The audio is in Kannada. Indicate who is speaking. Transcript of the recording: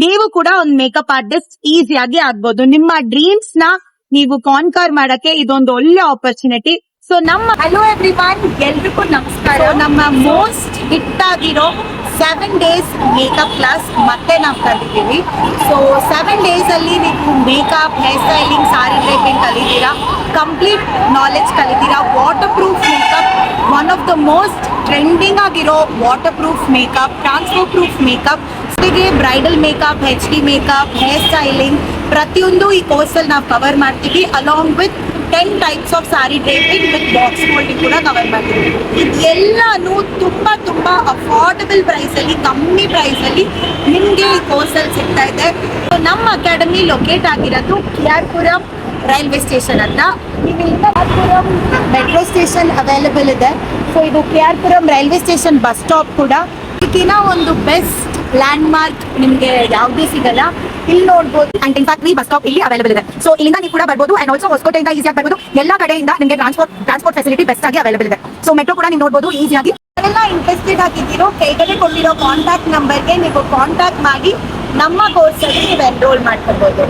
Speaker 1: ನೀವು ಕೂಡ ಒಂದು ಮೇಕಪ್ ಆರ್ಟಿಸ್ಟ್ ಈಸಿಯಾಗಿ ಆಗ್ಬೋದು. ನಿಮ್ಮ ಡ್ರೀಮ್ಸ್ ನ ನೀವು ಕಾನ್ಕರ್ ಮಾಡಕ್ಕೆ ಇದೊಂದು ಒಳ್ಳೆ ಆಪರ್ಚುನಿಟಿ. ಸೊ
Speaker 2: ಹಲೋ ಎವ್ರಿವನ್, ಎಲ್ರಿಗೂ ನಮಸ್ಕಾರ. ನಮ್ಮ ಮೋಸ್ಟ್ ಹಿಟ್ ಆಗಿರೋ 7 days ಮೇಕಪ್ ಕ್ಲಾಸ್ ಮತ್ತೆ ನಾವು ಕಲಿತೀವಿ. ಸೊ 7 days ಅಲ್ಲಿ ನೀವು makeup, hair styling, sari draping ಕಲಿತೀರಾ, ಕಂಪ್ಲೀಟ್ ನಾಲೆಜ್ ಕಲಿತೀರಾ. Waterproof makeup, one of the most trending ಆಗಿರೋ waterproof makeup, transfer proof makeup, ಜೊತೆಗೆ bridal makeup, HD makeup, hair styling ಪ್ರತಿಯೊಂದು ಈ ಕೋರ್ಸಲ್ಲಿ ನಾವು ಕವರ್ ಮಾಡ್ತೀವಿ. Along with 10 types of sari draping with box moulding ಕೂಡ ಕವರ್ ಮಾಡ್ತೀವಿ. ಇದೆಲ್ಲಾನು ತುಂಬಾ ಅಫೋರ್ಡಬಲ್ ಪ್ರೈಸ್ ಅಲ್ಲಿ, ಕಮ್ಮಿ ಪ್ರೈಸ್ ಅಲ್ಲಿ ನಿಮ್ಗೆ ಈ ಕೋರ್ಸಲ್ಲಿ ಸಿಗ್ತಾ ಇದೆ. ನಮ್ಮ ಅಕಾಡೆಮಿ ಲೊಕೇಟ್ ಆಗಿರೋದು KR ರೈಲ್ವೆ ಸ್ಟೇಷನ್ ಅಂತ. KR ಮೆಟ್ರೋ ಸ್ಟೇಷನ್ ಅವೈಲೇಬಲ್ ಇದೆ. ಸೊ ಇದು KR railway station bus stop ಕೂಡ. ಇದಕ್ಕಿನ ಒಂದು ಬೆಸ್ಟ್ ಲ್ಯಾಂಡ್ ಮಾರ್ಕ್ ನಿಮ್ಗೆ ಯಾವುದೂ ಸಿಗಲ್ಲ. ಇಲ್ಲಿ ನೋಡ್ಬೋದು. ಅಂಡ್ ಇನ್ಫ್ಯಾಕ್ಟ್ ಈ ಬಸ್ ಸ್ಟಾಪ್ ಇಲ್ಲಿ ಅವೈಲೇಬಲ್ ಇದೆ. ಸೊ ಇಲ್ಲಿಂದ ನೀವು ಕೂಡ ಬರ್ಬೋದು. ಅಂಡ್ ಆಲ್ಸೋ ಹೊಸಕೋಟೆಯಿಂದ ಈಸಿಯಾಗಿ ಬರ್ಬೋದು. ಎಲ್ಲ ಕಡೆಯಿಂದ ನಿಮಗೆ ಟ್ರಾನ್ಸ್ಪೋರ್ಟ್ ಫೆಸಿಲಿಟಿ ಬೆಸ್ಟ್ ಆಗಿ ಅವೈಲೇಬಲ್ ಇದೆ. ಸೊ ಮೆಟ್ರೋ ಕೂಡ ನೀವು ನೋಡ್ಬೋದು ಈಸಿಯಾಗಿ. ಎಲ್ಲ ಇಂಟ್ರೆಸ್ಟೆಡ್ ಆಗಿದ್ದೀರೋ ಕೆಳಗಡೆ ಕೊಟ್ಟಿರೋ ಕಾಂಟ್ಯಾಕ್ಟ್ ನಂಬರ್ಗೆ ನೀವು ಕಾಂಟ್ಯಾಕ್ಟ್ ಮಾಡಿ ನಮ್ಮ ಕೋರ್ಸಲ್ಲಿ ನೀವು ಎನ್ರೋಲ್ ಮಾಡ್ಕೊಳ್ಬೋದು.